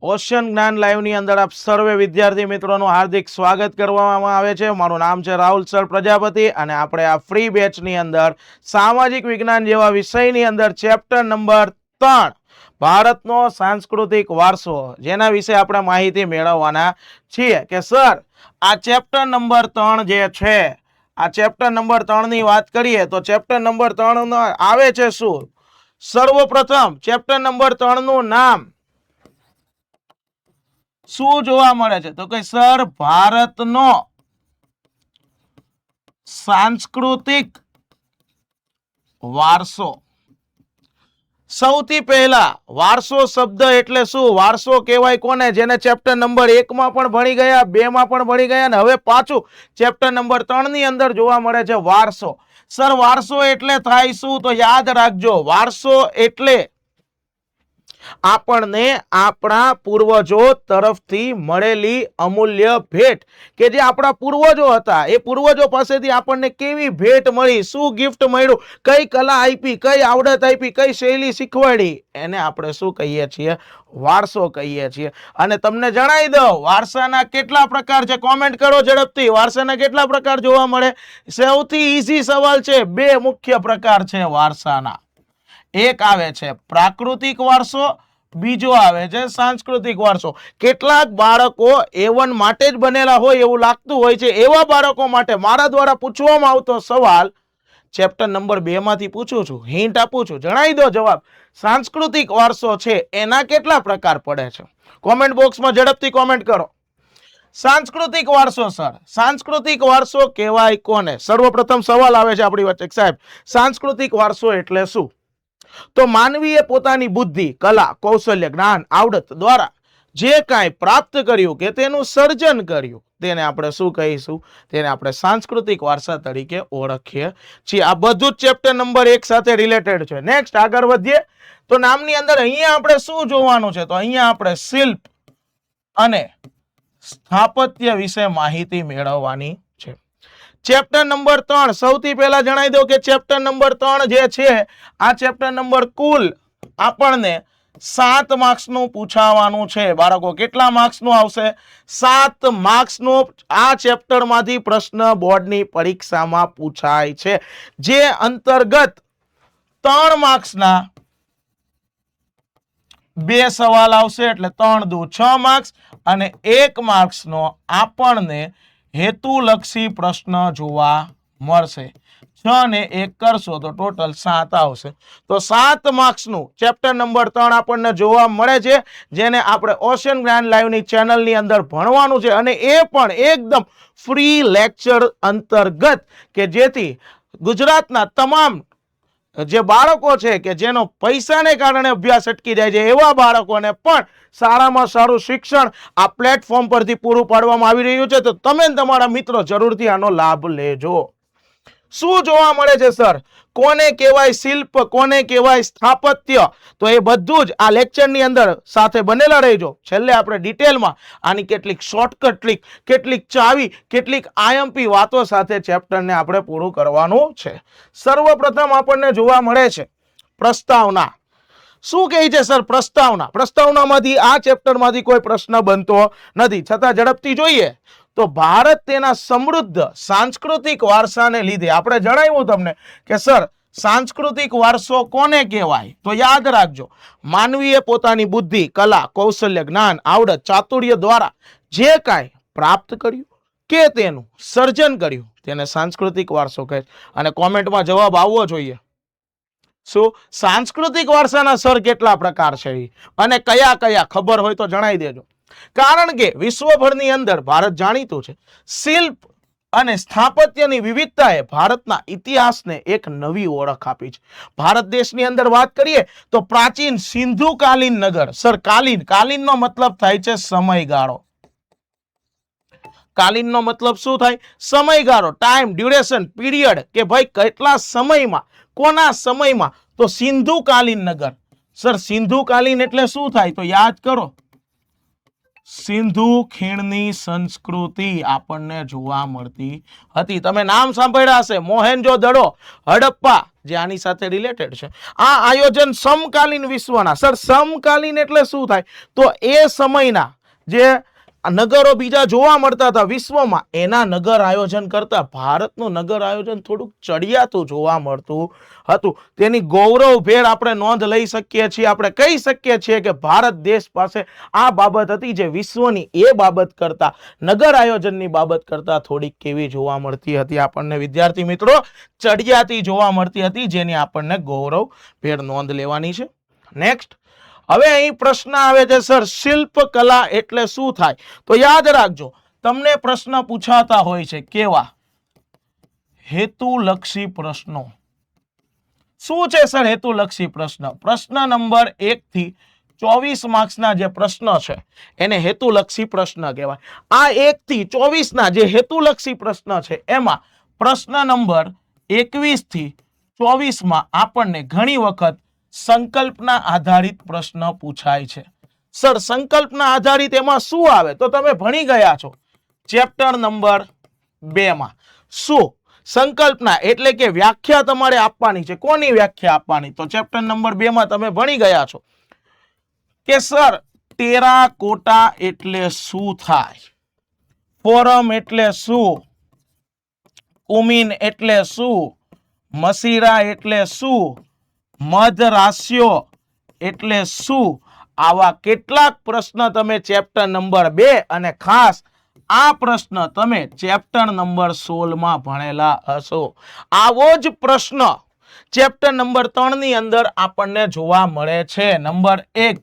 Ocean જ્ઞાન live ની અંદર આપ સર્વે વિદ્યાર્થી મિત્રોનું હાર્દિક સ્વાગત કરવામાં આવે છે। મારું નામ છે રાહુલ સર પ્રજાપતિ અને આપણે આ ફ્રી બેચ ની અંદર સામાજિક વિજ્ઞાન જેવા વિષયની અંદર ચેપ્ટર નંબર 3 ભારતનો સાંસ્કૃતિક વારસો જેના વિશે આપણે માહિતી મેળવવાના છીએ કે સર આ ચેપ્ટર નંબર 3 જે છે આ ચેપ્ટર નંબર 3 ની વાત કરીએ તો ચેપ્ટર નંબર 3 નો આવે છે શું? સર્વપ્રથમ ચેપ્ટર નંબર 3 નું નામ શું જોવા મળે છે? તો કે સર ભારતનો સાંસ્કૃતિક વારસો। સૌથી પહેલા વારસો શબ્દ એટલે શું? વારસો કહેવાય કોને? જેને ચેપ્ટર નંબર 1 માં પણ ભણી ગયા, 2 માં પણ ભણી ગયા અને હવે પાછું ચેપ્ટર નંબર 3 ની અંદર જોવા મળે છે વારસો। સર વારસો એટલે થાય શું? તો યાદ રાખજો, વારસો એટલે આપણને આપણા પૂર્વજો તરફથી મળેલી અમૂલ્ય ભેટ કે જે આપણા પૂર્વજો હતા એ પૂર્વજો પાસેથી આપણને કેવી ભેટ મળી, શું ગિફ્ટ મળ્યું, કઈ કલા આપી, કઈ આવડત આપી, કઈ શૈલી શીખવાડી, એને આપણે શું કહીએ છીએ? વારસો કહીએ છીએ। અને તમને જણાવી દઉં વારસાના કેટલા પ્રકાર છે, કોમેન્ટ કરો ઝડપથી। વારસાના કેટલા પ્રકાર જોવા મળે? સૌથી ઈઝી સવાલ છે, 2 મુખ્ય પ્રકાર છે વારસાના। એક આવે છે પ્રાકૃતિક વારસો, બીજો આવે છે સાંસ્કૃતિક વારસો। કેટલાક બાળકો A1 માટે જ બનેલા હોય એવું લાગતું હોય છે, એવા બાળકો માટે મારા દ્વારા પૂછવામાં આવતો સવાલ ચેપ્ટર નંબર 2 માંથી પૂછું છું, હિન્ટ આપું છું, જણાવી દો જવાબ। સાંસ્કૃતિક વારસો છે એના કેટલા પ્રકાર પડે છે? કોમેન્ટ બોક્સમાં ઝડપથી કોમેન્ટ કરો। સાંસ્કૃતિક વારસો સર, સાંસ્કૃતિક વારસો કહેવાય કોને? સર્વપ્રથમ સવાલ આવે છે આપણી વચ્ચે, સાહેબ સાંસ્કૃતિક વારસો એટલે શું? તો માનવીએ પોતાની બુદ્ધિ, કલા, કૌશલ્ય, જ્ઞાન, આવડત દ્વારા જે કાંઈ પ્રાપ્ત કર્યું કે તેનું સર્જન કર્યું તેને આપણે શું કહીશું? તેને આપણે સાંસ્કૃતિક વારસા તરીકે ઓળખીએ છીએ। આ બધું જ ચેપ્ટર નંબર 1 સાથે રિલેટેડ છે। નેક્સ્ટ આગળ વધીએ તો નામની અંદર અહીંયા આપણે શું જોવાનું છે? તો અહીંયા આપણે શિલ્પ અને સ્થાપત્ય વિશે માહિતી મેળવવાની છે। ચેપ્ટર નંબર 3 સૌથી પહેલા જણાવી દો કે ચેપ્ટર નંબર 3 જે છે આ ચેપ્ટર નંબર કુલ આપણને 7 માર્ક્સ નું પૂછાવાનું છે બાળકો। કેટલા માર્ક્સ નું આવશે? 7 માર્ક્સ નું આ ચેપ્ટર માંથી પ્રશ્ન બોર્ડની પરીક્ષામાં પૂછાય છે, જે અંતર્ગત 3 માર્ક્સ ના 2 સવાલ આવશે એટલે 3 દુ 6 માર્ક્સ અને 1 માર્ક્સ નો આપણને હેતુલક્ષી પ્રશ્ન જોવા મળશે। 6 ને 1 કરશો તો ટોટલ 7 આવશે। તો 7 માર્ક્સ નું ચેપ્ટર નંબર 3 આપણને જોવા મળે છે, જેને આપણે ઓશિયન જ્ઞાન લાઈવ ની ચેનલ ની અંદર ભણવાનું છે અને એ પણ એકદમ ફ્રી લેક્ચર અંતર્ગત કે જેથી ગુજરાતના તમામ જે બાળકો છે કે જેનો પૈસાને કારણે અભ્યાસ અટકી જાય છે એવા બાળકોને પણ સારામાં સારું શિક્ષણ આ પ્લેટફોર્મ પરથી પૂરું પાડવામાં આવી રહ્યું છે। તો તમે તમારા મિત્રો જરૂરથી આનો લાભ લેજો। શું જોવા મળે છે સર? કોને કહેવાય શિલ્પ, કોને કહેવાય સ્થાપત્ય? તો એ બધું જ આ લેક્ચરની અંદર સાથે બનેલા રહેજો। છેલ્લે આપણે ડિટેલમાં આની કેટલીક શોર્ટકટ ટ્રીક, કેટલીક ચાવી, કેટલીક આઈએમપી વાતો સાથે ચેપ્ટરને આપણે પૂરું કરવાનું છે। સર્વપ્રથમ આપણને જોવા મળે છે પ્રસ્તાવના। શું કહે છે સર? પ્રસ્તાવના। પ્રસ્તાવનામાંથી આ ચેપ્ટરમાંથી કોઈ પ્રશ્ન બનતો નથી, છતાં ઝડપથી જોઈએ તો ભારત તેના સમૃદ્ધ સાંસ્કૃતિક વારસાને લીધે આપણે જણાવ્યું તમને કે સર સાંસ્કૃતિક વારસો કોને કહેવાય? તો યાદ રાખજો, માનવીએ પોતાની બુદ્ધિ, કલા, કૌશલ્ય, જ્ઞાન, આવડત, ચાતુર્ય દ્વારા જે કાંઈ પ્રાપ્ત કર્યું કે તેનું સર્જન કર્યું તેને સાંસ્કૃતિક વારસો કહે છે। અને કોમેન્ટમાં જવાબ આવવો જોઈએ। શું સાંસ્કૃતિક વારસાના સર કેટલા પ્રકાર છે અને કયા કયા ખબર હોય તો જણાવી દેજો, કારણ કે વિશ્વભરની અંદર ભારત જાણીતું છે। શિલ્પ અને સ્થાપત્યની વિવિધતાએ ભારતના ઇતિહાસને એક નવી ઓળખ આપી છે। ભારત દેશની અંદર વાત કરીએ તો પ્રાચીન સિંધુકાલીન નગર, સર કાલીન, કાલીનનો મતલબ થાય છે સમયગાળો। કાલીનનો મતલબ શું થાય? સમયગાળો, ટાઈમ, ડ્યુરેશન, પીરિયડ કે ભાઈ કેટલા સમયમાં, કોના સમયમાં? તો સિંધુકાલીન નગર। સર સિંધુકાલીન એટલે શું થાય? તો યાદ કરો, સિંધુ ખીણની સંસ્કૃતિ આપણને જોવા મળતી હતી। તમે નામ સાંભળ્યા હશે, મોહેન્જો દડો, હડપ્પા જે આની સાથે રિલેટેડ છે. આ આયોજન સમકાલીન વિશ્વના, સર સમકાલીન એટલે શું થાય? તો એ સમયના જે નગરો બીજા જોવા મળતા હતા વિશ્વમાં, એના નગર આયોજન કરતા ભારતનું નગર આયોજન થોડુંક ચડિયાતું જોવા મળતું હતું. તેની ગૌરવભેર આપણે નોંધ લઈ શકીએ છીએ. આપણે કહી શકીએ છીએ કે ભારત દેશ પાસે આ બાબત હતી જે વિશ્વની એ બાબત કરતા, નગર આયોજનની બાબત કરતા થોડીક કેવી જોવા મળતી હતી આપણને વિદ્યાર્થી મિત્રો? ચડિયાતી જોવા મળતી હતી, જેની આપણને ગૌરવભેર નોંધ લેવાની છે. નેક્સ્ટ, હવે અહીં પ્રશ્ન આવે છે સર શિલ્પકલા એટલે શું થાય? તો યાદ રાખજો, તમને પ્રશ્ન પૂછાતા હોય છે કેવા? હેતુલક્ષી પ્રશ્નો. શું છે સર હેતુલક્ષી પ્રશ્ન? પ્રશ્ન નંબર 1 થી 24 માર્ક્સના જે પ્રશ્ન છે એને હેતુલક્ષી પ્રશ્ન કહેવાય. આ 1 થી 24 ના જે હેતુલક્ષી પ્રશ્ન છે એમાં પ્રશ્ન નંબર 21 થી 24 માં આપણને ઘણી વખત સંકલ્પના આધારિત પ્રશ્ન પૂછાય છે. સર સંકલ્પના આધારિત એમાં શું આવે? તો તમે ભણી ગયા છો ચેપ્ટર નંબર 2 માં. શું? સંકલ્પના એટલે કે વ્યાખ્યા તમારે આપવાની છે. કોની વ્યાખ્યા આપવાની? તો ચેપ્ટર નંબર 2 માં તમે ભણી ગયા છો કે સર ટેરાકોટા એટલે શું થાય, ફોરમ એટલે શું, કુમીન એટલે શું, મસીરા એટલે શું, મધરાસ્યો એટલે શું. આવા કેટલાક પ્રશ્ન તમે ચેપ્ટર નંબર 2 અને ખાસ આ પ્રશ્ન તમે ચેપ્ટર નંબર 16 માં ભણેલા હશો. આવો જ પ્રશ્ન ચેપ્ટર નંબર 3 ની અંદર આપણને જોવા મળે છે. નંબર 1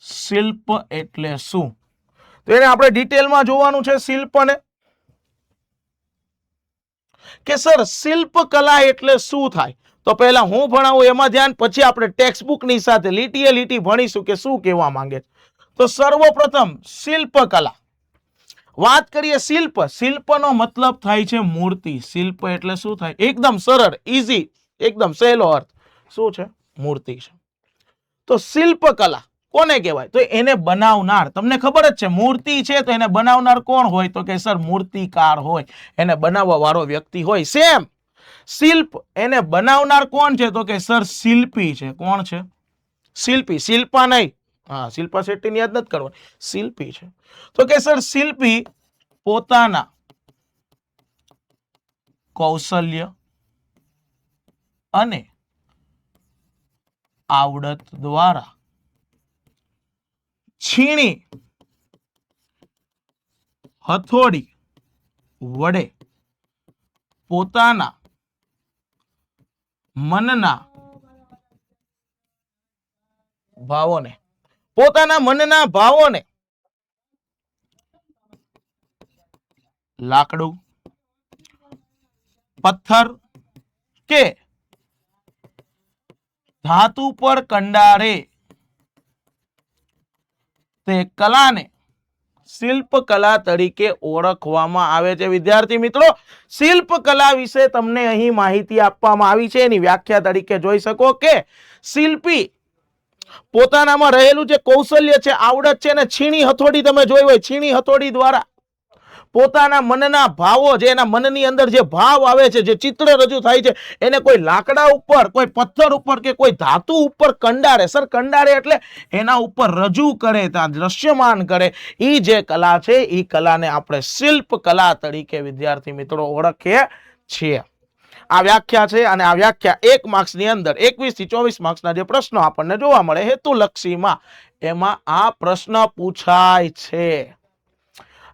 શિલ્પ એટલે શું? તો એને આપણે ડિટેલમાં જોવાનું છે શિલ્પને કે સર શિલ્પકલા એટલે શું થાય. તો પહેલા હું ભણાવું એમાં ધ્યાન, પછી આપણે ટેક્સ્ટ બુક ની સાથે લીટીએ લીટી ભણીશું કે શું કહેવા માંગે છે. તો સર્વપ્રથમ શિલ્પકલા વાત કરીએ. શિલ્પ, શિલ્પનો મતલબ થાય છે મૂર્તિ. શિલ્પ એટલે શું થાય? એકદમ સરળ, ઈઝી, એકદમ સહેલો અર્થ શું છે? મૂર્તિ છે. તો શિલ્પકલા કોને કહેવાય? તો એને બનાવનાર. તમને ખબર જ છે મૂર્તિ છે તો એને બનાવનાર કોણ હોય? તો કે સર મૂર્તિકાર હોય, એને બનાવવા વાળો વ્યક્તિ હોય. સેમ શિલ્પ, એને બનાવનાર કોણ છે? તો કે સર શિલ્પી છે. કોણ છે? શિલ્પી. શિલ્પા નહીં, હા શિલ્પા શેટ્ટીની યાદ નથી કરવાની, શિલ્પી છે. તો કે સર શિલ્પી પોતાના કૌશલ્ય અને આવડત દ્વારા છીણી હથોડી વડે પોતાના મનના ભાવોને લાકડું, પથ્થર કે ધાતુ પર કંડારે તે કલાને શિલ્પકલા તરીકે ઓળખવામાં આવે છે. વિદ્યાર્થી મિત્રો, શિલ્પકલા વિશે તમને અહીં માહિતી આપવામાં આવી છે. એની વ્યાખ્યા તરીકે જોઈ શકો કે શિલ્પી પોતાનામાં રહેલું જે કૌશલ્ય છે, આવડત છે, અને છીણી હથોડી તમે જોઈ હોય, છીણી હથોડી દ્વારા પોતાના મનના ભાવો, જે એના મનની અંદર જે ભાવ આવે છે, જે ચિત્ર રજૂ થાય છે, એને કોઈ લાકડા ઉપર, કોઈ પથ્થર ઉપર કે કોઈ ધાતુ ઉપર કંડારે. સર કંડારે એટલે એના ઉપર રજૂ કરે, દ્રશ્યમાન કરે. એ જે કલા છે એ કલાને આપણે શિલ્પકલા તરીકે વિદ્યાર્થી મિત્રો ઓળખીએ છીએ. આ વ્યાખ્યા છે અને આ વ્યાખ્યા 1 માર્ક્સની અંદર 21 થી 24 માર્ક્સના જે પ્રશ્નો આપણને જોવા મળે હેતુલક્ષીમાં, એમાં આ પ્રશ્ન પૂછાય છે.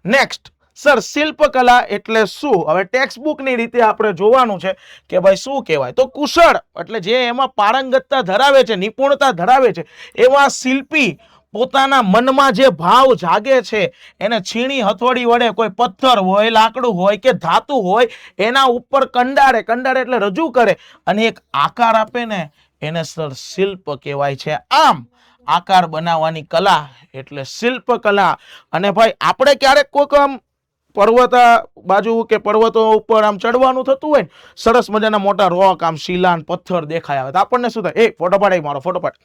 નેક્સ્ટ, સર શિલ્પકલા એટલે શું? હવે ટેક્સ્ટ બુક ની રીતે આપણે જોવાનું છે કે ભાઈ શું કહેવાય. તો કુશળ એટલે જે એમાં પારંગતતા ધરાવે છે, નિપુણતા ધરાવે છે, એવા શિલ્પી પોતાના મનમાં જે ભાવ જાગે છે એને છીણી હથોડી વડે, કોઈ પથ્થર હોય, લાકડું હોય કે ધાતુ હોય, એના ઉપર કંડારે, કંડારે એટલે રજૂ કરે અને એક આકાર આપે ને, એને સર શિલ્પ કહેવાય છે. આમ આકાર બનાવવાની કલા એટલે શિલ્પકલા. અને ભાઈ આપણે ક્યારેક કોઈક આમ પર્વત બાજુ કે પર્વતો ઉપર આમ ચડવાનું થતું હોય ને, સરસ મજાના મોટા રોક, આમ શિલાન પથ્થર દેખાય આવે તો આપણને શું થાય? ફોટો પાડ, મારો ફોટો પાડ.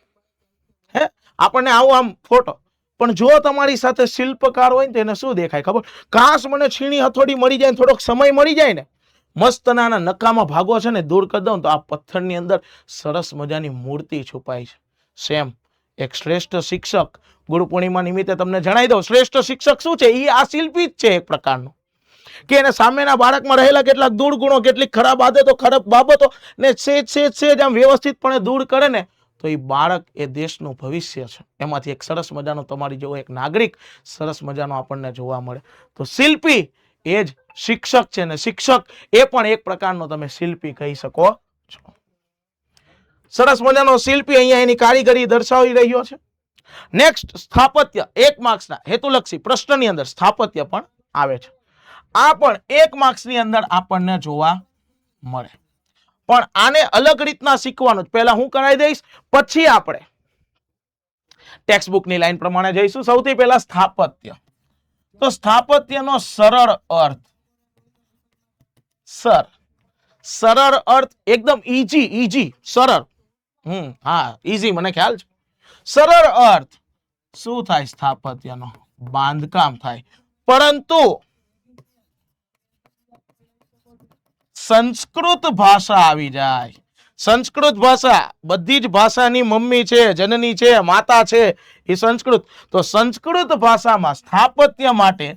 હે, આપણને આવો આમ ફોટો. પણ જો તમારી સાથે શિલ્પકાર હોય ને તો એને શું દેખાય ખબર? કાશ મને છીણી હથોડી મળી જાય, થોડોક સમય મળી જાય ને, મસ્તના નકામા ભાગો છે ને દૂર કરી દઉં તો આ પથ્થરની અંદર સરસ મજાની મૂર્તિ છુપાઈ છે. સેમ એક શ્રેષ્ઠ શિક્ષક, ગુરુ પૂર્ણિમા નિમિત્તે તમને જણાવી દઉં, શ્રેષ્ઠ શિક્ષક શું છે? એ આ શિલ્પી જ છે એક પ્રકારનો, કે એને સામેના બાળકમાં રહેલા કેટલાક દુર્ગુણો, કેટલીક ખરાબ આદતો, ખરાબ બાબતો ને સેજ આમ વ્યવસ્થિતપણે દૂર કરે ને તો એ બાળક એ દેશનું ભવિષ્ય છે. એમાંથી એક સરસ મજાનો તમારી જેવો એક નાગરિક સરસ મજાનો આપણને જોવા મળે. તો શિલ્પી એ જ શિક્ષક છે ને શિક્ષક એ પણ એક પ્રકારનો તમે શિલ્પી કહી શકો છો. સરસ મજાનો શિલ્પી અહીંયા એની કારીગરી દર્શાવી રહ્યો છે. નેક્સ્ટ સ્થાપત્ય, 1 માર્ક્સના હેતુલક્ષી પ્રશ્નની અંદર સ્થાપત્ય પણ આવે છે. આ પણ 1 માર્ક્સની અંદર આપણને જોવા મળે. પણ આને અલગ રીતના શીખવાનું, પહેલા હું કરાવી દઈશ, પછી આપણે ટેક્સ્ટ બુકની લાઈન પ્રમાણે જઈશું. સૌથી પહેલા સ્થાપત્ય. તો સ્થાપત્યનો સરળ અર્થ, સરળ અર્થ એકદમ ઈજી સરળ. હા, ઈજી મને ખ્યાલ છે. સરળ અર્થ શું થાય? સ્થાપત્યનો બાંધકામ થાય. પરંતુ સંસ્કૃત ભાષા આવી જાય. સંસ્કૃત ભાષા બધી જ ભાષાની મમ્મી છે, જનની છે, માતા છે એ સંસ્કૃત. તો સંસ્કૃત ભાષામાં સ્થાપત્ય માટે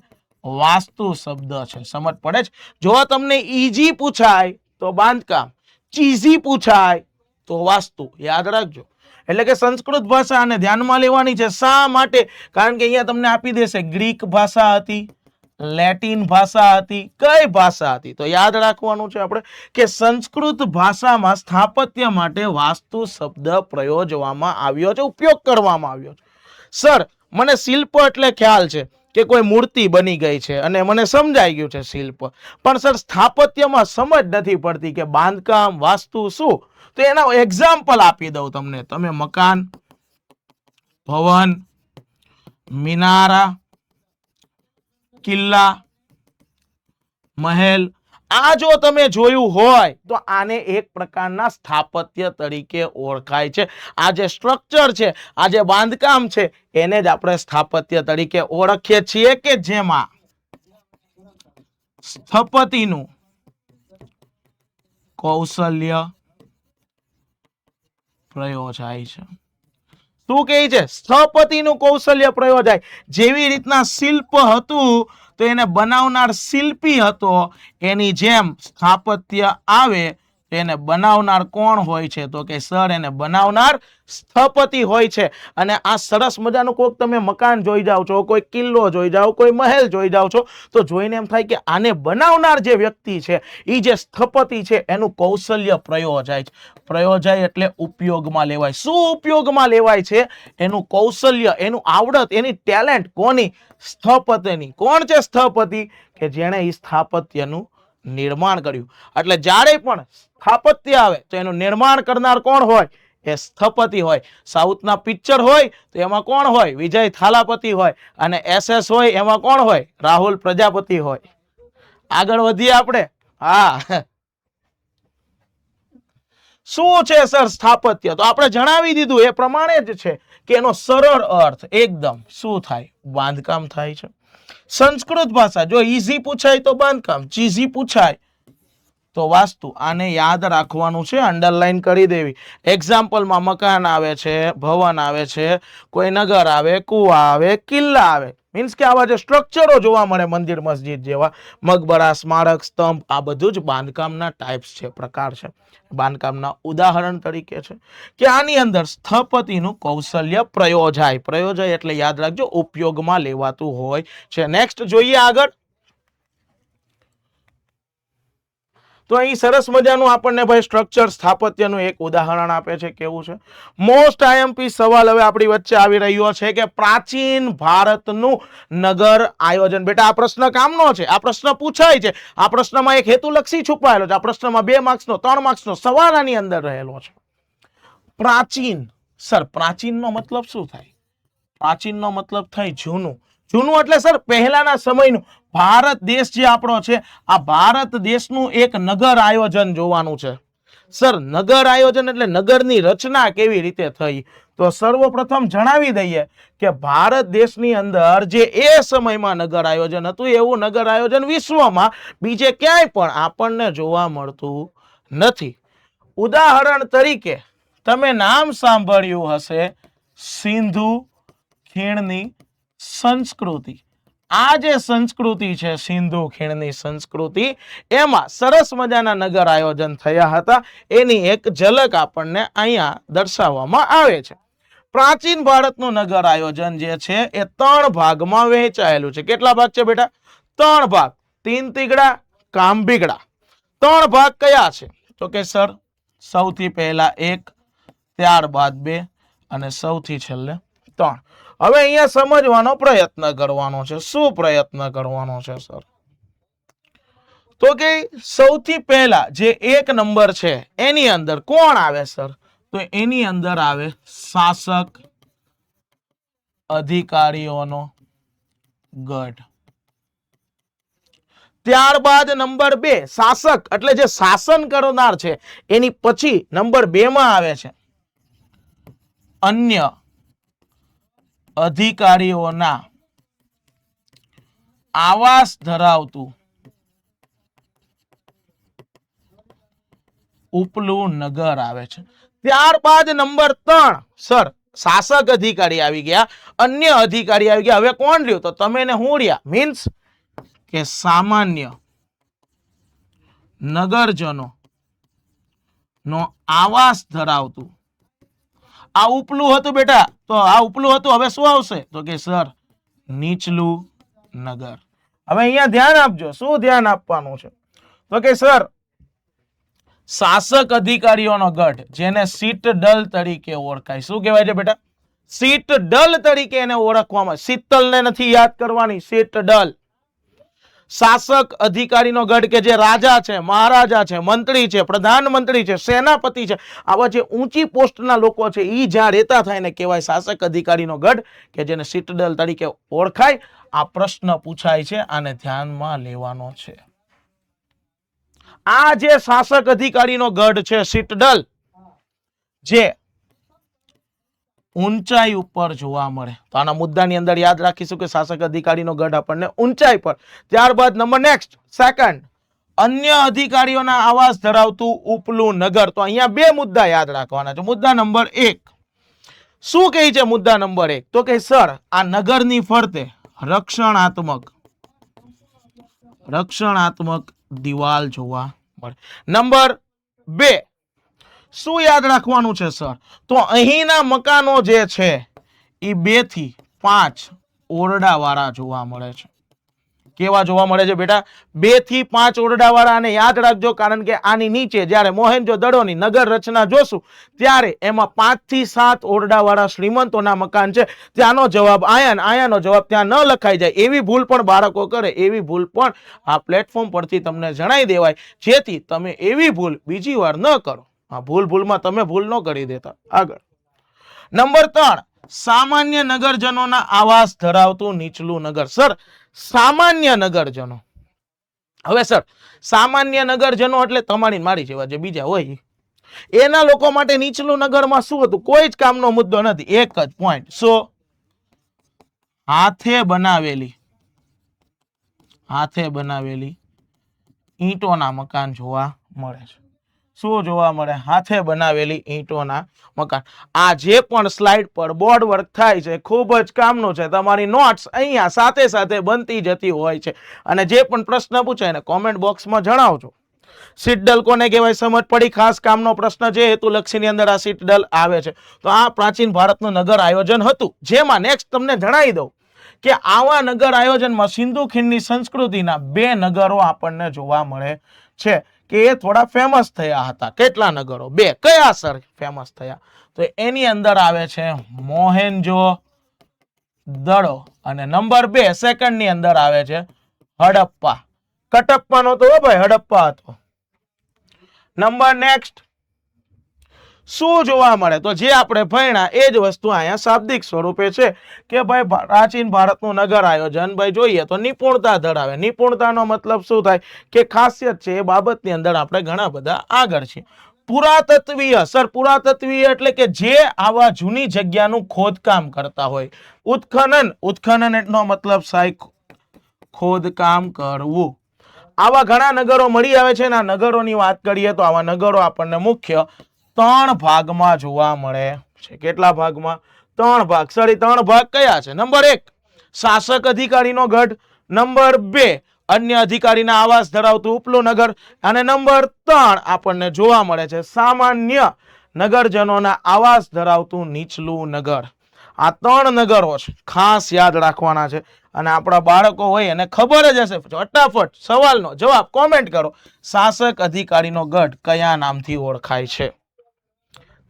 વાસ્તુ શબ્દ છે. સમજ પડે છે? જો તમને ઈજી પૂછાય તો બાંધકામ, ચીઝી પૂછાય તો વાસ્તુ. યાદ રાખજો. એટલે કે સંસ્કૃત ભાષા આને ધ્યાનમાં લેવાની છે. શા માટે? કારણ કે અહીંયા તમને આપી દેશે ગ્રીક ભાષા હતી, લેટિન ભાષા હતી, કઈ ભાષા હતી? તો યાદ રાખવાનું છે આપણે કે સંસ્કૃત ભાષામાં સ્થાપત્ય માટે વાસ્તુ શબ્દ પ્રયોજવામાં આવ્યો છે, ઉપયોગ કરવામાં આવ્યો છે. સર, મને શિલ્પ એટલે ખ્યાલ છે કે કોઈ મૂર્તિ બની ગઈ છે અને મને સમજાઈ ગયું છે શિલ્પ, પણ સર સ્થાપત્યમાં સમજ નથી પડતી કે બાંધકામ, વાસ્તુ શું? તો એના એક્ઝામ્પલ આપી દઉં તમને. તમે મકાન, ભવન, મિનારા, કિલ્લા, મહેલ, આ જો તમે જોયું હોય તો આને એક પ્રકારના સ્થાપત્ય તરીકે ઓળખાય છે. આ જે સ્ટ્રક્ચર છે, આ જે બાંધકામ છે, એને જ આપણે સ્થાપત્ય તરીકે ઓળખીએ છીએ, કે જેમાં સ્થપતિનું કૌશલ્ય પ્રયોજાય છે. શું કહે છે? સ્થપતિનું કૌશલ્ય પ્રયોજાય. જેવી રીતના શિલ્પ હતું તો એને બનાવનાર શિલ્પી હતો, એની જેમ સ્થાપત્ય આવે એને બનાવનાર કોણ હોય છે? તો કે સર એને બનાવનાર સ્થપતિ હોય છે. અને આ સરસ મજાનું કોઈક તમે મકાન જોઈ જાઓ છો, કોઈ કિલ્લો જોઈ જાઓ, કોઈ મહેલ જોઈ જાઓ છો, તો જોઈને એમ થાય કે આને બનાવનાર જે વ્યક્તિ છે, એ જે સ્થપતિ છે, એનું કૌશલ્ય પ્રયોજાય છે. પ્રયોજાય એટલે ઉપયોગમાં લેવાય. શું ઉપયોગમાં લેવાય છે? એનું કૌશલ્ય, એનું આવડત, એની ટેલેન્ટ. કોની? સ્થપતિની. કોણ છે સ્થપતિ? કે જેણે એ સ્થાપત્યનું નિર્માણ કર્યું. એટલે જ્યારે પણ સ્થાપત્ય આવે તો એનું નિર્માણ કરનાર કોણ હોય? એ સ્થપતિ હોય. સાઉથના પિક્ચર હોય તો એમાં કોણ હોય? વિજય થાલાપતિ હોય. અને SS હોય એમાં કોણ હોય? રાહુલ પ્રજાપતિ હોય. આગળ વધીએ આપણે. હા, શું છે સર સ્થાપત્ય? તો આપણે જણાવી દીધું એ પ્રમાણે જ છે કે એનો સરળ અર્થ એકદમ શું થાય? બાંધકામ થાય છે. સંસ્કૃત ભાષા જો ઈઝી પૂછાય તો બાંધકામ, ચીઝી પૂછાય તો વાસ્તુ. આને યાદ રાખવાનું છે, અંડરલાઈન કરી દેવી. એક્ઝામ્પલમાં મકાન આવે છે, ભવન આવે છે, કોઈ નગર આવે, કુવા આવે, કિલ્લા આવે. મીન્સ કે આવા જે સ્ટ્રક્ચરો જોવા મળે મંદિર, મસ્જિદ જેવા, મકબરા, સ્મારક, સ્તંભ, આ બધું જ બાંધકામના ટાઈપ્સ છે, પ્રકાર છે, બાંધકામના ઉદાહરણ તરીકે છે. કે આની અંદર સ્થપતિનું કૌશલ્ય પ્રયોજાય. પ્રયોજાય એટલે યાદ રાખજો ઉપયોગમાં લેવાતું હોય છે. નેક્સ્ટ જોઈએ આગળ. તો અહીં સરસ મજાનું આપણને ભાઈ સ્ટ્રક્ચર સ્થાપત્યનું એક ઉદાહરણ આપે છે. કેવું છે? મોસ્ટ આઈએમપી સવાલ હવે આપણી વચ્ચે આવી રહ્યો છે કે પ્રાચીન ભારતનું નગર આયોજન. બેટા આ પ્રશ્ન કામનો છે, આ પ્રશ્ન પૂછાય છે, આ પ્રશ્નમાં એક હેતુલક્ષી છુપાયેલો છે, આ પ્રશ્નમાં 2 માર્ક્સનો 3 માર્ક્સનો સવાલ આની અંદર રહેલો છે. પ્રાચીન. સર પ્રાચીનનો મતલબ શું થાય? પ્રાચીનનો મતલબ થાય જૂનું. જૂનું એટલે સર પહેલાના સમયનું. ભારત દેશ જે આપણો છે, આ ભારત દેશનું એક નગર આયોજન જોવાનું છે. સર નગર આયોજન એટલે નગરની રચના કેવી રીતે થઈ? તો સર્વપ્રથમ જણાવી દઈએ કે ભારત દેશની અંદર જે એ સમયમાં નગર આયોજન હતું એવું નગર આયોજન વિશ્વમાં બીજે ક્યાંય પણ આપણને જોવા મળતું નથી. ઉદાહરણ તરીકે તમે નામ સાંભળ્યું હશે સિંધુ ખીણની સંસ્કૃતિ. આ જે સંસ્કૃતિ છે સિંધુ ખીણની સંસ્કૃતિ, એમાં સરસ મજાના નગર આયોજન થયા હતા. એની એક ઝલક આપણને અહીંયા દર્શાવવામાં આવે છે. પ્રાચીન ભારતનું નગર આયોજન જે છે એ 3 ભાગમાં વહેંચાયેલું છે. કેટલા ભાગ છે બેટા? 3 ભાગ. 3 તીગડા કામ બીગડા. 3 ભાગ કયા છે? તો કે સર સૌથી પહેલા 1, ત્યારબાદ 2 અને સૌથી છેલ્લે 3. હવે અહીંયા સમજવાનો પ્રયત્ન કરવાનો છે. શું પ્રયત્ન કરવાનો છે સર? તો કે સૌથી પહેલા જે 1 નંબર છે એની અંદર કોણ આવે સર? તો એની અંદર આવે શાસક અધિકારીઓનો ગઢ. ત્યારબાદ નંબર 2 શાસક એટલે જે શાસન કરનાર છે એની પછી નંબર 2 માં આવે છે અન્ય અધિકારીઓના આવાસ ધરાવતું ઉપલું નગર આવે છે. ત્યારબાદ નંબર 3 સર શાસક અધિકારી આવી ગયા, અન્ય અધિકારી આવી ગયા. હવે કોણ રહ્યું? તો તમે ને હું રહ્યા. મીન્સ કે સામાન્ય નગરજનો નો આવાસ ધરાવતું આ ઉપલું હતું બેટા. તો આ ઉપલું હતું. હવે શું આવશે? તો કે સર નીચલું નગર. હવે અહીંયા ધ્યાન આપજો. શું ધ્યાન આપવાનું છે? તો કે સર શાસક અધિકારીઓનો ગઢ જેને સીટડલ તરીકે ઓળખાય. શું કહેવાય છે બેટા? સીટડલ તરીકે એને ઓળખવામાં. શીતલને નથી યાદ કરવાની, સીટડલ. શાસક અધિકારીનો ગઢ કે જે રાજા છે, મહારાજા છે, મંત્રી છે, પ્રધાનમંત્રી છે, સેનાપતિ છે, આવા જે ઊંચી પોસ્ટના લોકો છે એ જ્યાં રહેતા થાય એને કહેવાય શાસક અધિકારીનો ગઢ કે જેને સીટડલ તરીકે ઓળખાય. આ પ્રશ્ન પૂછાય છે, આને ધ્યાનમાં લેવાનો છે. આ જે શાસક અધિકારીનો ગઢ છે સીટડલ, જે ઊંચાઈ ઉપર જોવા મળે. તો આના મુદ્દાની અંદર યાદ રાખીશું કે શાસક અધિકારીનો ગઢ આપણને ઊંચાઈ પર. ત્યારબાદ નંબર નેક્સ્ટ સેકન્ડ અન્ય અધિકારીઓના આવાસ ધરાવતું ઉપલું નગર. તો અહીંયા 2 મુદ્દા યાદ રાખવાના છે. મુદ્દા નંબર 1 શું કહે છે? મુદ્દા નંબર 1 તો કે સર આ નગરની ફરતે રક્ષણાત્મક દિવાલ જોવા મળે. નંબર 2 શું યાદ રાખવાનું છે સર? તો અહીંના મકાનો જે છે એ 2 થી 5 ઓરડા વાળા જોવા મળે છે. કેવા જોવા મળે છે બેટા? 2 થી 5 ઓરડા વાળા. અને યાદ રાખજો કારણ કે આની નીચે જ્યારે મોહેન્જો-દડોની નગર રચના જોશું ત્યારે એમાં 5 થી 7 ઓરડા વાળા શ્રીમંતોના મકાન છે. ત્યાંનો જવાબ આયાનો જવાબ ત્યાં ન લખાઈ જાય એવી ભૂલ પણ બાળકો કરે, એવી ભૂલ પણ આ પ્લેટફોર્મ પરથી તમને જણાઈ દેવાય જેથી તમે એવી ભૂલ બીજી વાર ન કરો. આ ભૂલમાં તમે ભૂલ ન કરી દેતા. આગળ નંબર 3 સામાન્ય નગરજનોના આવાસ ધરાવતું નીચલું નગર. સર સામાન્ય નગરજનો. હવે સર સામાન્ય નગરજનો એટલે તમારી મારી જેવા જે બીજા હોય એના લોકો માટે નીચલું નગરમાં શું હતું? કોઈ જ કામનો મુદ્દો નથી. એક જ પોઈન્ટ. હાથે બનાવેલી ઈંટોના મકાન જોવા મળે છે. શું જોવા મળે? હાથે બનાવેલી ઈંટોના મકાન. આ જે પણ સ્લાઇડ પર બોર્ડ વર્ક થાય છે ખૂબ જ કામનું છે. તમારી નોટ્સ અહીંયા સાથે સાથે બનતી જતી હોય છે. અને જે પણ પ્રશ્ન પૂછાય ને કોમેન્ટ બોક્સમાં જણાવજો. સીટડલ કોને કહેવાય સમજ પડી? ખાસ કામનો પ્રશ્ન છે હેતુલક્ષીની અંદર આ સીટડલ આવે છે. તો આ પ્રાચીન ભારતનું નગર આયોજન હતું. જેમાં નેક્સ્ટ તમને જણાવી દઉં કે આવા નગર આયોજનમાં સિંધુ ખીણની સંસ્કૃતિના 2 નગરો આપણને જોવા મળે છે કે એ થોડા ફેમસ થયા હતા. કેટલા નગરો? 2. કયા સર ફેમસ થયા? તો એની અંદર આવે છે મોહેન્જો-દડો અને નંબર 2 સેકન્ડ ની અંદર આવે છે હડપ્પા. કટપ્પા નો તો ભાઈ હડપ્પા હતો. નંબર નેક્સ્ટ શું જોવા મળે? તો જે આપણે ભણ્યા એ જ વસ્તુ અહીંયા શાબ્દિક સ્વરૂપે છે કે ભાઈ પ્રાચીન ભારતનું નગર આયોજન ભાઈ જોઈએ તો નિપુણતા ધરાવે. નિપુણતાનો મતલબ શું થાય કે ખાસિયત છે એ બાબતની અંદર આપણે ઘણા બધા આગળ છીએ. પુરાતત્વીય સર, પુરાતત્વીય એટલે કે જે આવા જૂની જગ્યાનું ખોદકામ કરતા હોય. ઉત્ખનન, ઉત્ખનન એટલો મતલબ સાહેબ ખોદકામ કરવું. આવા ઘણા નગરો મળી આવે છે. આ નગરોની વાત કરીએ તો આવા નગરો આપણને મુખ્ય 3 ભાગમાં જોવા મળે છે. કેટલા ભાગમાં? 3 ભાગ. સર, એ 3 ભાગ કયા છે? નંબર 1 શાસક અધિકારીનો ગઢ, નંબર 2 અન્ય અધિકારીના આવાસ ધરાવતું ઉપલું નગર, અને નંબર 3 આપણને જોવા મળે છે સામાન્ય નગરજનોના આવાસ ધરાવતું નીચલું નગર. આ 3 નગરો છે, ખાસ યાદ રાખવાના છે. અને આપણા બાળકો હોય એને ખબર જ હશે. ફટાફટ સવાલનો જવાબ કોમેન્ટ કરો. શાસક અધિકારીનો ગઢ કયા નામથી ઓળખાય છે?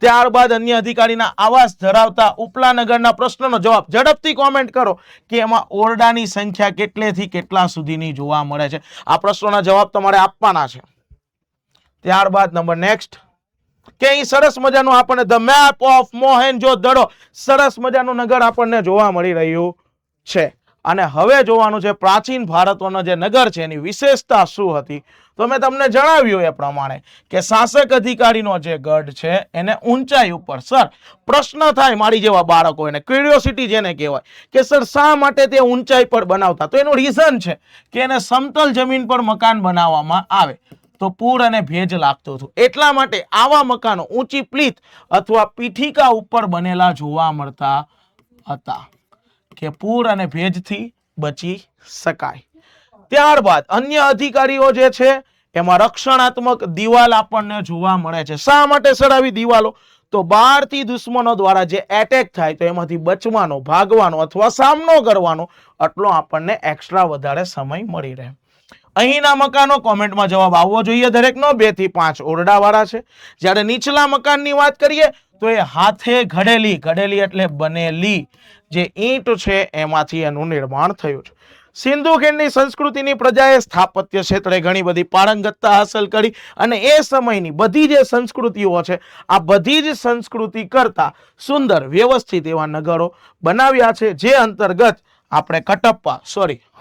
ત્યારબાદ અન્ય અધિકારીના આવાસ ધરાવતા ઉપલા નગરના પ્રશ્નનો જવાબ ઝડપથી કોમેન્ટ કરો કે એમાં ઓરડાની સંખ્યા કેટલેથી કેટલા સુધીની જોવા મળે છે. આ પ્રશ્નોના જવાબ તમારે આપવાના છે. ત્યારબાદ નંબર નેક્સ્ટ કે અહીં સરસ મજાનું આપણને ધ મેપ ઓફ મોહેન્જો-દડો સરસ મજાનું નગર આપણને જોવા મળી રહ્યું છે. અને હવે જોવાનું છે પ્રાચીન ભારતનો જે નગર છે એની વિશેષતા શું હતી. તો મેં તમને જણાવ્યું એ પ્રમાણે કે શાસક અધિકારીનો જે ગઢ છે એને ઊંચાઈ ઉપર, સર પ્રશ્ન થાય મારી જેવા બાળકો, એને ક્યુરિયોસિટી જેને કહેવાય કે સર શા માટે તે ઊંચાઈ પર બનાવતા? તો એનું રીઝન છે કે એને સમતલ જમીન પર મકાન બનાવવામાં આવે તો પૂર અને ભેજ લાગતું હતું. એટલા માટે આવા મકાનો ઊંચી પ્લીત અથવા પીઠિકા ઉપર બનેલા જોવા મળતા હતા કે પૂર અને ભેજથી બચી શકાય. ત્યારબાદ અન્ય અધિકારીઓ જે છે એમાં રક્ષણાત્મક દિવાલ આપણને જોવા મળે છે. શા માટે સર આવી દિવાલો? તો બહારથી દુશ્મનો દ્વારા જે એટેક થાય તો એમાંથી બચવાનો, ભાગવાનો અથવા સામનો કરવાનો આટલો આપણને એક્સ્ટ્રા વધારે સમય મળી રહે. અહીંના મકાનો કોમેન્ટમાં જવાબ આવવો જોઈએ દરેકનો. 2 થી 5 ઓરડાવાળા છે. જ્યારે નીચલા મકાનની વાત કરીએ તો એ હાથે ઘડેલી, ઘડેલી એટલે બનેલી જે ઈંટ છે એમાંથી એનું નિર્માણ થયું છે. સિંધુ ખીણની સંસ્કૃતિની પ્રજાએ સ્થાપત્ય ક્ષેત્રે ઘણી બધી પારંગતતા હાંસલ કરી અને એ સમયની બધી જે સંસ્કૃતિઓ છે આ બધી જ સંસ્કૃતિ કરતા સુંદર વ્યવસ્થિત એવા નગરો બનાવ્યા છે. જે અંતર્ગત આપણે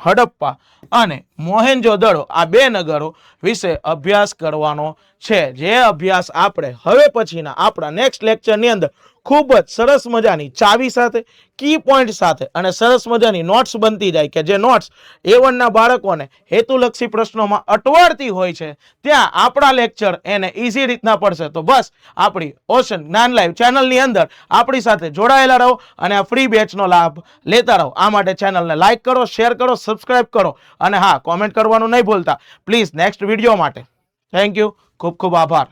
હડપ્પા અને મોહેન્જો-દડો આ 2 નગરો વિશે અભ્યાસ કરવાનો છે. જે અભ્યાસ આપણે હવે પછીના આપણા નેક્સ્ટ લેક્ચરની અંદર ખૂબ જ સરસ મજાની ચાવી સાથે, કી પોઈન્ટ સાથે અને સરસ મજાની નોટ્સ બનતી જાય કે જે નોટ્સ A1 ના બાળકોને હેતુલક્ષી પ્રશ્નોમાં અટવાડતી હોય છે ત્યાં આપણા લેક્ચર એને ઈઝી રીતના પડશે. તો બસ આપણી ઓશન જ્ઞાન લાઈવ ચેનલની અંદર આપણી સાથે જોડાયેલા રહો અને આ ફ્રી બેચનો લાભ લેતા રહો. આ માટે ચેનલને લાઈક કરો, શેર કરો, સબસ્ક્રાઇબ કરો અને હા, કોમેન્ટ કરવાનું નહીં ભૂલતા પ્લીઝ નેક્સ્ટ વિડીયો માટે. થેન્ક યુ, ખૂબ ખૂબ આભાર.